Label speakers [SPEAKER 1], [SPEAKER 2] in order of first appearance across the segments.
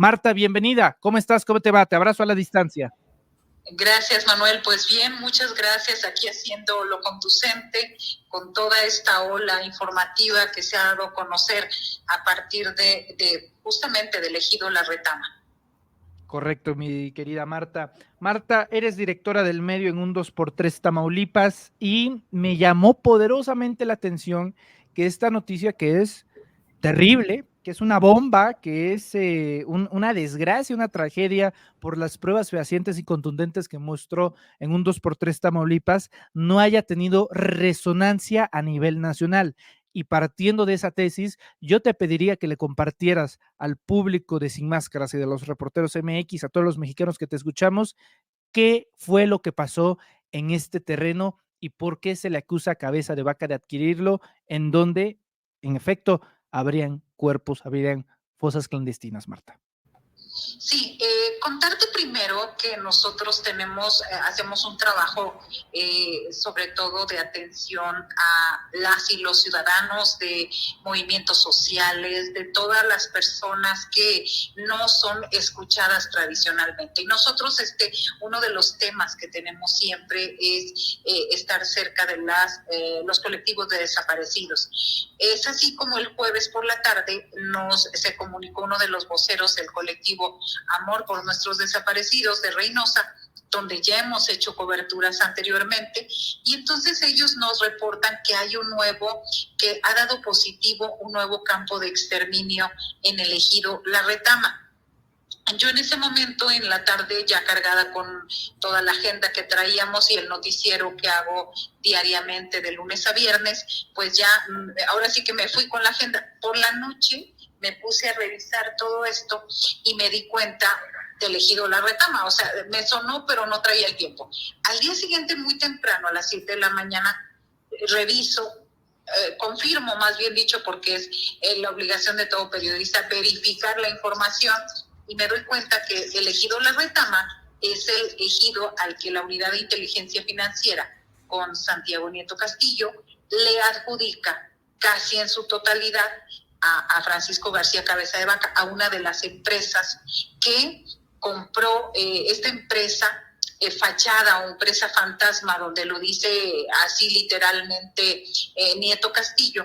[SPEAKER 1] Marta, bienvenida. ¿Cómo estás? ¿Cómo te va? Te abrazo a la distancia.
[SPEAKER 2] Gracias, Manuel. Pues bien, muchas gracias. Aquí haciendo lo conducente con toda esta ola informativa que se ha dado a conocer a partir de justamente del ejido La Retama.
[SPEAKER 1] Correcto, mi querida Marta. Marta, eres directora del medio en un 2x3 Tamaulipas y me llamó poderosamente la atención que esta noticia que es terrible, que es una bomba, que es una desgracia, una tragedia por las pruebas fehacientes y contundentes que mostró en un 2x3 Tamaulipas, no haya tenido resonancia a nivel nacional. Y partiendo de esa tesis, yo te pediría que le compartieras al público de Sin Máscaras y de los reporteros MX, a todos los mexicanos que te escuchamos, qué fue lo que pasó en este terreno y por qué se le acusa a Cabeza de Vaca de adquirirlo, en donde, en efecto, habrían cuerpos, habrían fosas clandestinas, Marta.
[SPEAKER 2] Sí, contarte primero que nosotros hacemos un trabajo sobre todo de atención a las y los ciudadanos, de movimientos sociales, de todas las personas que no son escuchadas tradicionalmente. Y nosotros, uno de los temas que tenemos siempre es estar cerca de los colectivos de desaparecidos. Es así como el jueves por la tarde se comunicó uno de los voceros del colectivo Amor por Nuestros Desaparecidos de Reynosa, donde ya hemos hecho coberturas anteriormente, y entonces ellos nos reportan que que ha dado positivo un nuevo campo de exterminio en el ejido La Retama. Yo en ese momento, en la tarde, ya cargada con toda la agenda que traíamos y el noticiero que hago diariamente de lunes a viernes, pues ya, ahora sí que me fui con la agenda. Por la noche me puse a revisar todo esto y me di cuenta del ejido La Retama. O sea, me sonó, pero no traía el tiempo. Al día siguiente, muy temprano, a las 7 de la mañana, reviso, confirmo, más bien dicho, porque es la obligación de todo periodista verificar la información, y me doy cuenta que el ejido La Retama es el ejido al que la Unidad de Inteligencia Financiera, con Santiago Nieto Castillo, le adjudica casi en su totalidad a Francisco García Cabeza de Vaca, a una de las empresas que compró esta empresa fachada o empresa fantasma, donde lo dice así literalmente Nieto Castillo,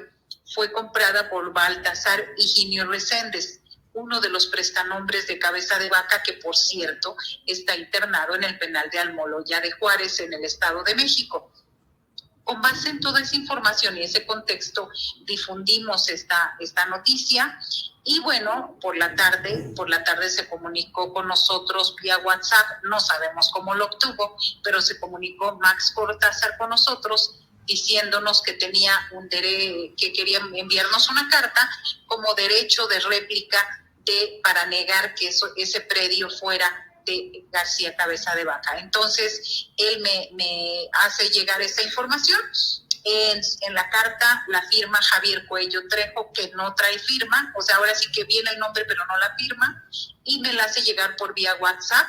[SPEAKER 2] fue comprada por Baltasar Higinio Reséndez, uno de los prestanombres de Cabeza de Vaca, que por cierto está internado en el penal de Almoloya de Juárez, en el Estado de México. Con base en toda esa información y ese contexto, difundimos esta noticia, y bueno, por la tarde se comunicó con nosotros vía WhatsApp, no sabemos cómo lo obtuvo, pero se comunicó Max Cortázar con nosotros, diciéndonos que que quería enviarnos una carta como derecho de réplica para negar que ese predio fuera de García Cabeza de Vaca. Entonces, él me hace llegar esa información. En la carta la firma Javier Cuello Trejo, que no trae firma, o sea, ahora sí que viene el nombre, pero no la firma, y me la hace llegar por vía WhatsApp.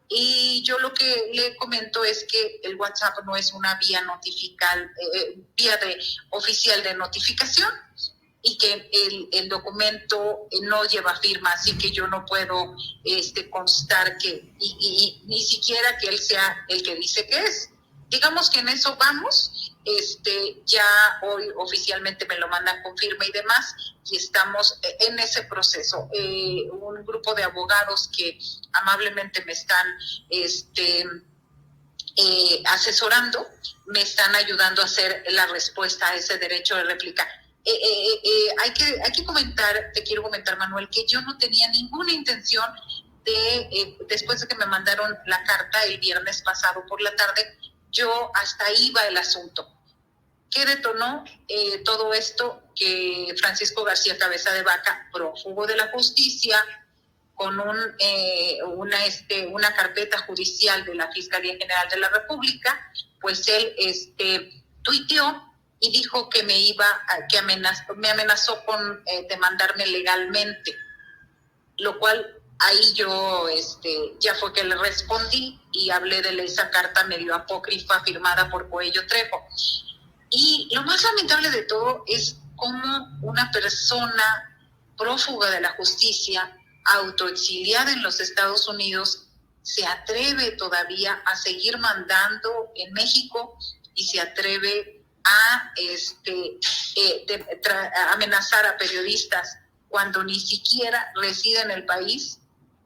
[SPEAKER 2] Y yo lo que le comento es que el WhatsApp no es una vía oficial de notificación, y que el documento no lleva firma, así que yo no puedo constar que, y ni siquiera que él sea el que dice que es. Digamos que en eso vamos. Ya hoy oficialmente me lo mandan con firma y demás, y estamos en ese proceso. Un grupo de abogados que amablemente me están asesorando, me están ayudando a hacer la respuesta a ese derecho de réplica. Hay que comentar, te quiero comentar, Manuel, que yo no tenía ninguna intención después de que me mandaron la carta el viernes pasado por la tarde, yo hasta ahí iba el asunto. ¿Qué detonó todo esto? Que Francisco García Cabeza de Vaca, prófugo de la justicia, con una carpeta judicial de la Fiscalía General de la República, pues él tuiteó y dijo que me amenazó con demandarme legalmente, lo cual ahí yo ya fue que le respondí y hablé de esa carta medio apócrifa firmada por Cuello Trejo. Y lo más lamentable de todo es cómo una persona prófuga de la justicia autoexiliada en los Estados Unidos, se atreve todavía a seguir mandando en México y se atreve a amenazar a periodistas cuando ni siquiera reside en el país,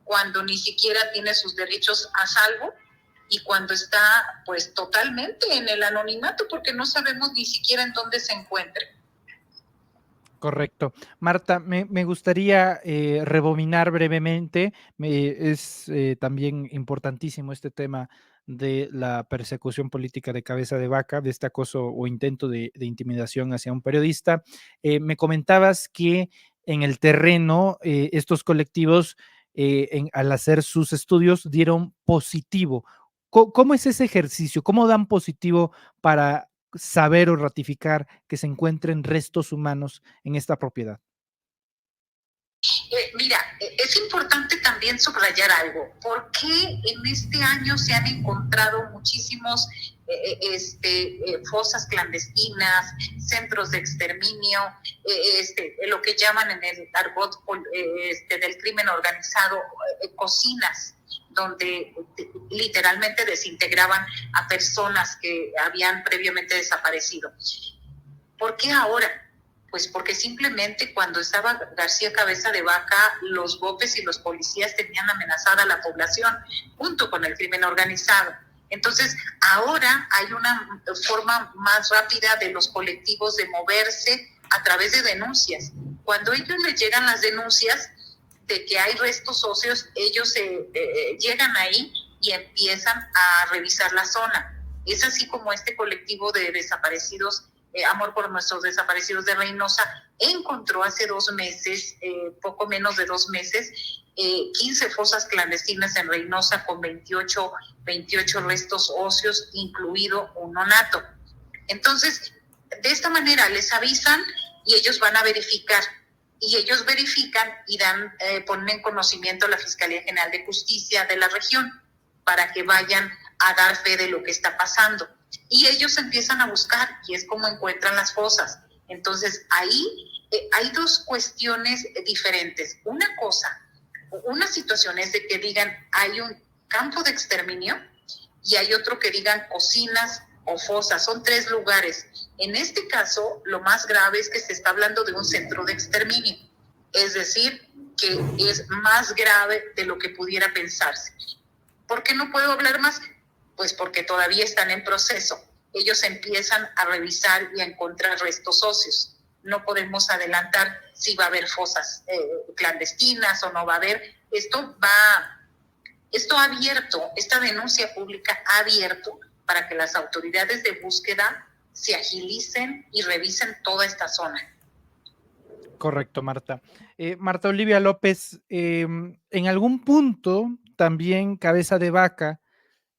[SPEAKER 2] cuando ni siquiera tiene sus derechos a salvo y cuando está pues totalmente en el anonimato porque no sabemos ni siquiera en dónde se encuentre.
[SPEAKER 1] Correcto. Marta, me gustaría rebobinar brevemente. Es también importantísimo este tema de la persecución política de cabeza de vaca, de este acoso o intento de intimidación hacia un periodista. Me comentabas que en el terreno estos colectivos, al hacer sus estudios, dieron positivo. ¿Cómo es ese ejercicio? ¿Cómo dan positivo para saber o ratificar que se encuentren restos humanos en esta propiedad?
[SPEAKER 2] Mira, es importante también subrayar algo. ¿Por qué en este año se han encontrado muchísimos fosas clandestinas, centros de exterminio, lo que llaman en el argot del crimen organizado, cocinas, donde literalmente desintegraban a personas que habían previamente desaparecido? ¿Por qué ahora? Pues porque simplemente cuando estaba García Cabeza de Vaca, los GOPES y los policías tenían amenazada a la población junto con el crimen organizado. Entonces, ahora hay una forma más rápida de los colectivos de moverse a través de denuncias. Cuando a ellos les llegan las denuncias de que hay restos óseos, ellos llegan ahí y empiezan a revisar la zona. Es así como este colectivo de desaparecidos, Amor por nuestros desaparecidos de Reynosa, encontró hace 2 meses, poco menos de 2 meses, 15 fosas clandestinas en Reynosa con 28 restos óseos, incluido un nonato. Entonces, de esta manera les avisan y ellos van a verificar. Y ellos verifican y ponen en conocimiento a la Fiscalía General de Justicia de la región para que vayan a dar fe de lo que está pasando. Y ellos empiezan a buscar y es como encuentran las fosas. Entonces ahí hay 2 cuestiones diferentes. Una situación es de que digan hay un campo de exterminio y hay otro que digan cocinas o fosas. Son 3 lugares. En este caso, lo más grave es que se está hablando de un centro de exterminio. Es decir, que es más grave de lo que pudiera pensarse. ¿Por qué no puedo hablar más? Pues porque todavía están en proceso. Ellos empiezan a revisar y a encontrar restos óseos. No podemos adelantar si va a haber fosas clandestinas o no va a haber. Esto ha abierto, esta denuncia pública ha abierto para que las autoridades de búsqueda se agilicen y revisen toda esta zona.
[SPEAKER 1] Correcto, Marta. Marta Olivia López, en algún punto también Cabeza de Vaca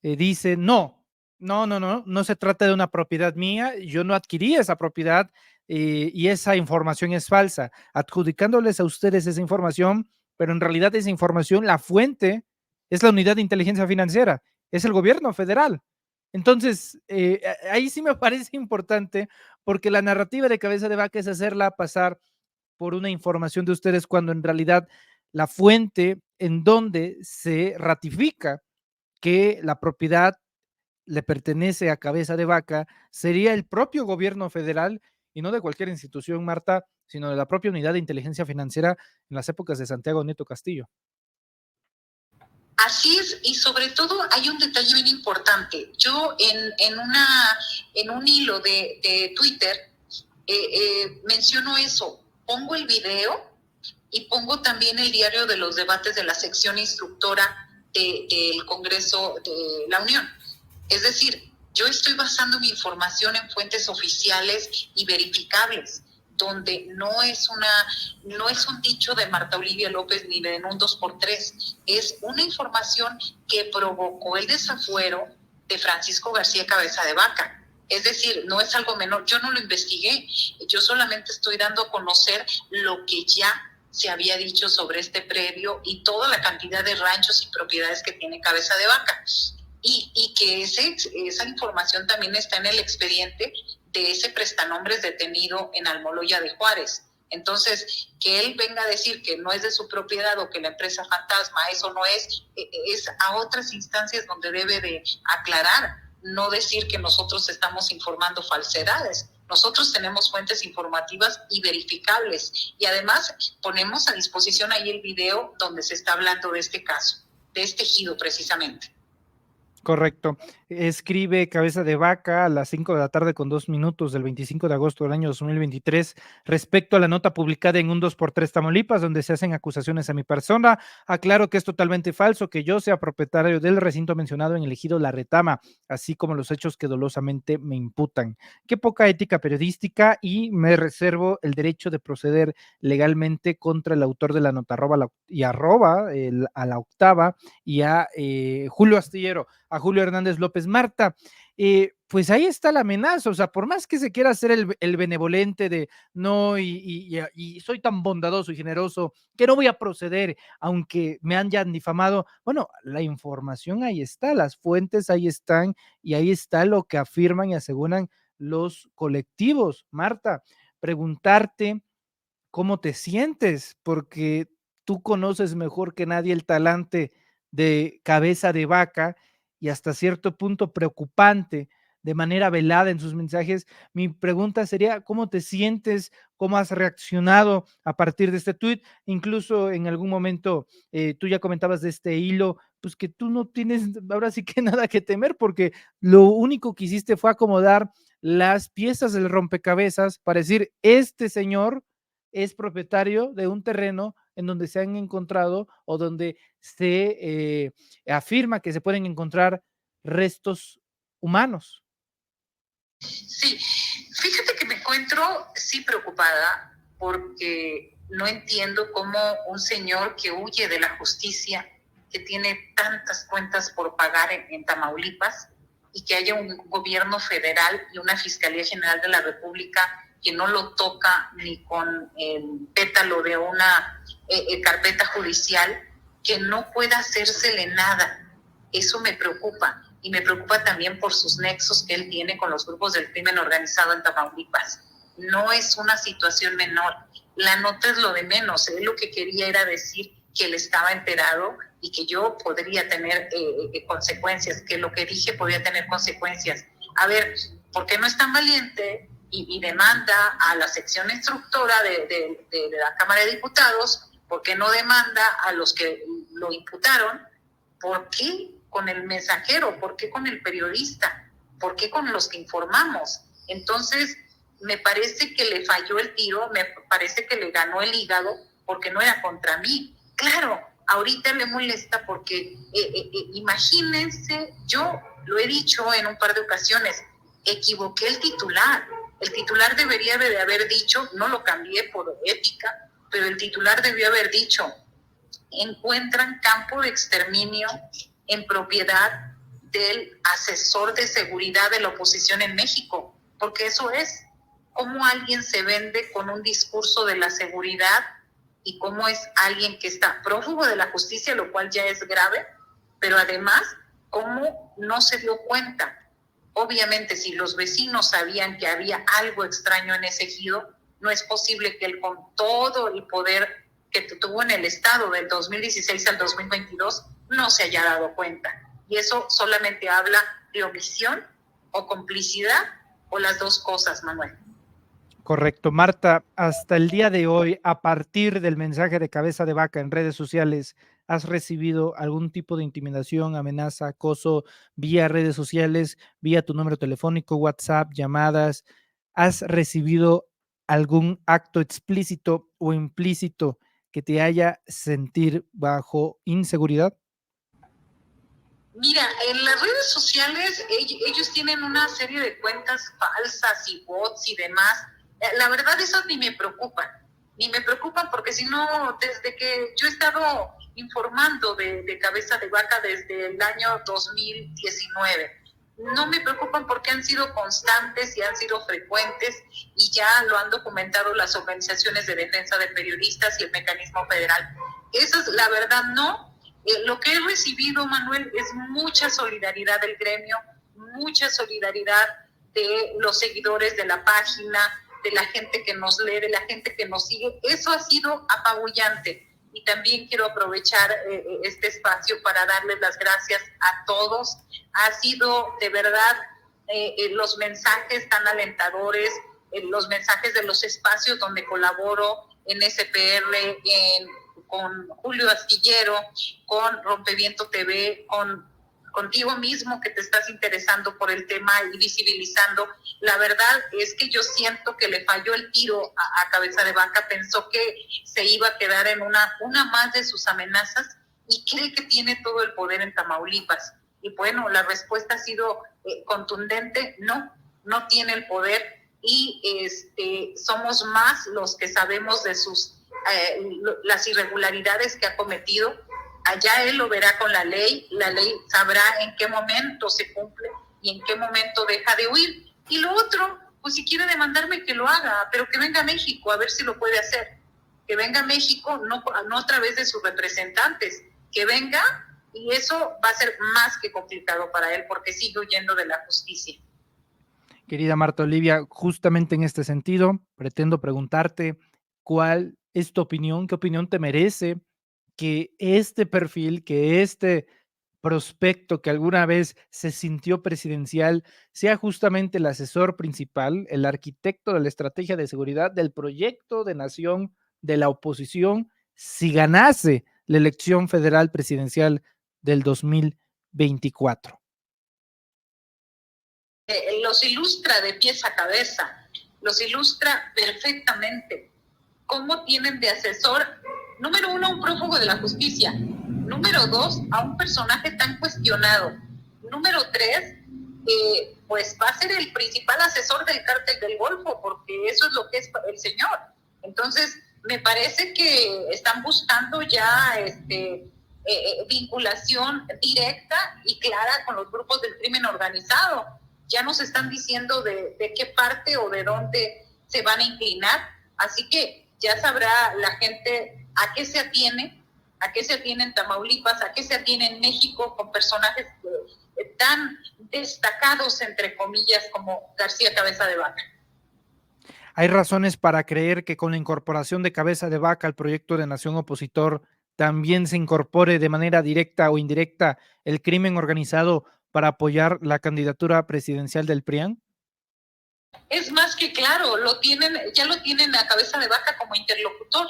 [SPEAKER 1] dice, no se trata de una propiedad mía, yo no adquirí esa propiedad y esa información es falsa, adjudicándoles a ustedes esa información, pero en realidad esa información, la fuente es la Unidad de Inteligencia Financiera, es el gobierno federal. Entonces, ahí sí me parece importante porque la narrativa de Cabeza de Vaca es hacerla pasar por una información de ustedes cuando en realidad la fuente en donde se ratifica que la propiedad le pertenece a Cabeza de Vaca sería el propio gobierno federal y no de cualquier institución, Marta, sino de la propia Unidad de Inteligencia Financiera en las épocas de Santiago Nieto Castillo.
[SPEAKER 2] Así es, y sobre todo hay un detalle bien importante. Yo en un hilo de Twitter menciono eso, pongo el video y pongo también el diario de los debates de la sección instructora del Congreso de la Unión. Es decir, yo estoy basando mi información en fuentes oficiales y verificables, donde no es un dicho de Marta Olivia López ni de un 2x3, es una información que provocó el desafuero de Francisco García Cabeza de Vaca. Es decir, no es algo menor, yo no lo investigué, yo solamente estoy dando a conocer lo que ya se había dicho sobre este predio y toda la cantidad de ranchos y propiedades que tiene Cabeza de Vaca. Y que esa información también está en el expediente de ese prestanombres detenido en Almoloya de Juárez. Entonces, que él venga a decir que no es de su propiedad o que la empresa fantasma, eso no es a otras instancias donde debe de aclarar, no decir que nosotros estamos informando falsedades. Nosotros tenemos fuentes informativas y verificables, y además ponemos a disposición ahí el video donde se está hablando de este caso, de este ejido precisamente.
[SPEAKER 1] Correcto. Escribe Cabeza de Vaca a las 5 de la tarde con 2 minutos del 25 de agosto del año 2023 respecto a la nota publicada en un 2x3 Tamaulipas donde se hacen acusaciones a mi persona. Aclaro que es totalmente falso que yo sea propietario del recinto mencionado en el ejido La Retama, así como los hechos que dolosamente me imputan. Qué poca ética periodística, y me reservo el derecho de proceder legalmente contra el autor de la nota a la octava y a Julio Astillero, a Julio Hernández López. Marta, pues ahí está la amenaza, o sea, por más que se quiera hacer el benevolente de no, y soy tan bondadoso y generoso que no voy a proceder, aunque me hayan difamado, bueno, la información ahí está, las fuentes ahí están, y ahí está lo que afirman y aseguran los colectivos. Marta, preguntarte cómo te sientes, porque tú conoces mejor que nadie el talante de Cabeza de Vaca, y hasta cierto punto preocupante, de manera velada en sus mensajes. Mi pregunta sería, ¿cómo te sientes? ¿Cómo has reaccionado a partir de este tuit? Incluso en algún momento tú ya comentabas de este hilo, pues que tú no tienes ahora sí que nada que temer, porque lo único que hiciste fue acomodar las piezas del rompecabezas para decir, este señor es propietario de un terreno en donde se han encontrado, o donde se afirma que se pueden encontrar restos humanos.
[SPEAKER 2] Sí, fíjate que me encuentro sí preocupada porque no entiendo cómo un señor que huye de la justicia, que tiene tantas cuentas por pagar en Tamaulipas, y que haya un gobierno federal y una Fiscalía General de la República que no lo toca ni con el pétalo de una carpeta judicial, que no pueda hacérsele nada. Eso me preocupa, y me preocupa también por sus nexos que él tiene con los grupos del crimen organizado en Tamaulipas. No es una situación menor. La nota es lo de menos. Él lo que quería era decir que él estaba enterado y que yo podría tener consecuencias, que lo que dije podía tener consecuencias. A ver, ¿por qué no es tan valiente y demanda a la sección instructora de la Cámara de Diputados? ¿Por qué no demanda a los que lo imputaron? ¿Por qué con el mensajero? ¿Por qué con el periodista? ¿Por qué con los que informamos? Entonces, me parece que le falló el tiro, me parece que le ganó el hígado, porque no era contra mí. Claro, ahorita le molesta porque, imagínense, yo lo he dicho en un par de ocasiones, equivoqué el titular. El titular debería de haber dicho, no lo cambié por ética, pero el titular debió haber dicho: encuentran campo de exterminio en propiedad del asesor de seguridad de la oposición en México, porque eso es cómo alguien se vende con un discurso de la seguridad, y cómo es alguien que está prófugo de la justicia, lo cual ya es grave, pero además cómo no se dio cuenta. Obviamente, si los vecinos sabían que había algo extraño en ese ejido, no es posible que él, con todo el poder que tuvo en el Estado del 2016 al 2022, no se haya dado cuenta. Y eso solamente habla de omisión o complicidad, o las dos cosas, Manuel.
[SPEAKER 1] Correcto. Marta, hasta el día de hoy, a partir del mensaje de Cabeza de Vaca en redes sociales, ¿has recibido algún tipo de intimidación, amenaza, acoso vía redes sociales, vía tu número telefónico, WhatsApp, llamadas? ¿Has recibido algún acto explícito o implícito que te haya sentir bajo inseguridad?
[SPEAKER 2] Mira, en las redes sociales ellos tienen una serie de cuentas falsas y bots y demás. La verdad, esas ni me preocupan, porque si no, desde que yo he estado informando de Cabeza de Vaca desde el año 2019, no me preocupan porque han sido constantes y han sido frecuentes, y ya lo han documentado las organizaciones de defensa de periodistas y el mecanismo federal. Esa es la verdad, no. Lo que he recibido, Manuel, es mucha solidaridad del gremio, mucha solidaridad de los seguidores de la página, de la gente que nos lee, de la gente que nos sigue. Eso ha sido apabullante. Y también quiero aprovechar este espacio para darles las gracias a todos. Ha sido de verdad los mensajes tan alentadores, los mensajes de los espacios donde colaboro en SPR, con Julio Astillero, con Rompeviento TV, contigo mismo que te estás interesando por el tema y visibilizando. La verdad es que yo siento que le falló el tiro a Cabeza de Vaca, pensó que se iba a quedar en una más de sus amenazas y cree que tiene todo el poder en Tamaulipas. Y bueno, la respuesta ha sido contundente, no tiene el poder y somos más los que sabemos de las irregularidades que ha cometido. Allá él lo verá con la ley sabrá en qué momento se cumple y en qué momento deja de huir. Y lo otro, pues si quiere demandarme que lo haga, pero que venga a México a ver si lo puede hacer. Que venga a México, no a través de sus representantes, que venga, y eso va a ser más que complicado para él porque sigue huyendo de la justicia.
[SPEAKER 1] Querida Marta Olivia, justamente en este sentido, pretendo preguntarte cuál es tu opinión, qué opinión te merece que este perfil, que este prospecto que alguna vez se sintió presidencial, sea justamente el asesor principal, el arquitecto de la estrategia de seguridad del proyecto de nación de la oposición, si ganase la elección federal presidencial del 2024.
[SPEAKER 2] Los ilustra de pies a cabeza, los ilustra perfectamente. ¿Cómo tienen de asesor, número uno, a un prófugo de la justicia? Número dos, a un personaje tan cuestionado. Número tres, pues va a ser el principal asesor del cártel del Golfo, porque eso es lo que es el señor. Entonces, me parece que están buscando ya vinculación directa y clara con los grupos del crimen organizado. Ya nos están diciendo de qué parte o de dónde se van a inclinar, así que ya sabrá la gente a qué se atiene en Tamaulipas, a qué se atiene en México con personajes tan destacados, entre comillas, como García Cabeza de Vaca.
[SPEAKER 1] Hay razones para creer que con la incorporación de Cabeza de Vaca al proyecto de nación opositor también se incorpore de manera directa o indirecta el crimen organizado para apoyar la candidatura presidencial del PRIAN.
[SPEAKER 2] Es más que claro, ya lo tienen a Cabeza de Vaca como interlocutor.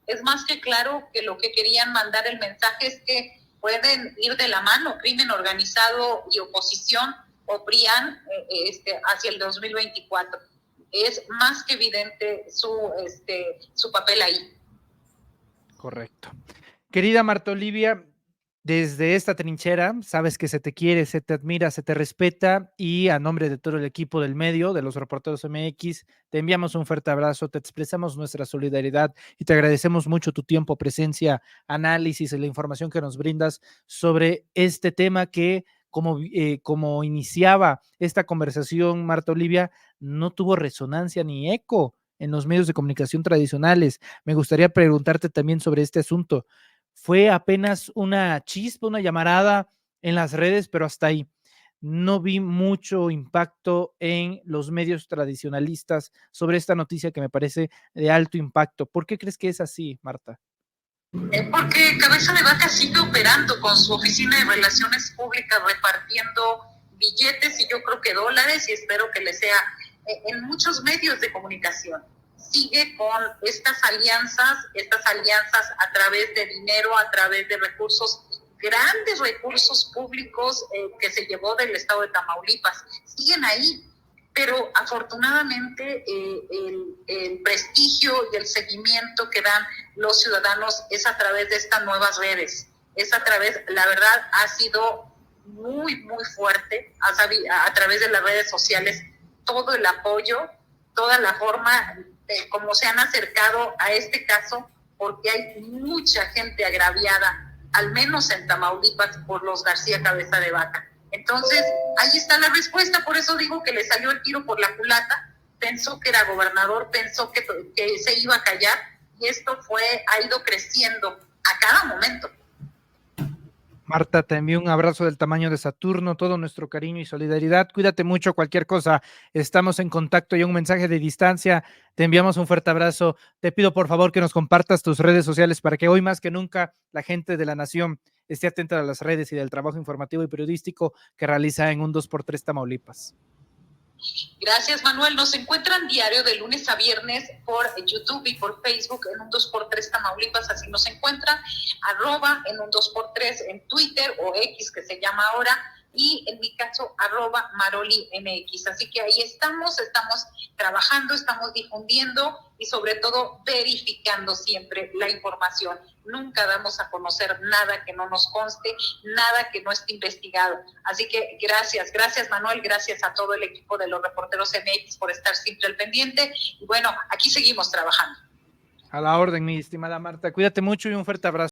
[SPEAKER 2] Es más que claro que lo que querían mandar el mensaje es que pueden ir de la mano crimen organizado y oposición o PRIAN hacia el 2024. Es más que evidente su papel ahí.
[SPEAKER 1] Correcto. Querida Marta Olivia, desde esta trinchera, sabes que se te quiere, se te admira, se te respeta y a nombre de todo el equipo del medio, de los Reporteros MX, te enviamos un fuerte abrazo, te expresamos nuestra solidaridad y te agradecemos mucho tu tiempo, presencia, análisis y la información que nos brindas sobre este tema que, como iniciaba esta conversación, Marta Olivia, no tuvo resonancia ni eco en los medios de comunicación tradicionales. Me gustaría preguntarte también sobre este asunto. Fue apenas una chispa, una llamarada en las redes, pero hasta ahí. No vi mucho impacto en los medios tradicionalistas sobre esta noticia que me parece de alto impacto. ¿Por qué crees que es así, Marta?
[SPEAKER 2] Porque Cabeza de Vaca sigue operando con su oficina de relaciones públicas, repartiendo billetes y yo creo que dólares, y espero que le sea en muchos medios de comunicación. Sigue con estas alianzas a través de dinero, a través de recursos, grandes recursos públicos que se llevó del estado de Tamaulipas. Siguen ahí, pero afortunadamente el prestigio y el seguimiento que dan los ciudadanos es a través de estas nuevas redes. La verdad, ha sido muy, muy fuerte a través de las redes sociales, todo el apoyo, toda la forma como se han acercado a este caso, porque hay mucha gente agraviada, al menos en Tamaulipas, por los García Cabeza de Vaca. Entonces, ahí está la respuesta, por eso digo que le salió el tiro por la culata, pensó que era gobernador, pensó que se iba a callar, y esto ha ido creciendo a cada momento.
[SPEAKER 1] Marta, te envío un abrazo del tamaño de Saturno, todo nuestro cariño y solidaridad. Cuídate mucho, cualquier cosa. Estamos en contacto y un mensaje de distancia. Te enviamos un fuerte abrazo. Te pido por favor que nos compartas tus redes sociales para que hoy más que nunca la gente de la nación esté atenta a las redes y del trabajo informativo y periodístico que realiza en un 2x3 Tamaulipas.
[SPEAKER 2] Gracias, Manuel. Nos encuentran diario de lunes a viernes por YouTube y por Facebook en un 2x3 Tamaulipas, así nos encuentran, @ en un 2x3 en Twitter o X que se llama ahora, y en mi caso @MaroliMX. Así que ahí estamos trabajando, estamos difundiendo y sobre todo verificando siempre la información. Nunca damos a conocer nada que no nos conste, nada que no esté investigado. Así que gracias Manuel, gracias a todo el equipo de los Reporteros MX por estar siempre al pendiente. Y bueno, aquí seguimos trabajando.
[SPEAKER 1] A la orden, mi estimada Marta. Cuídate mucho y un fuerte abrazo.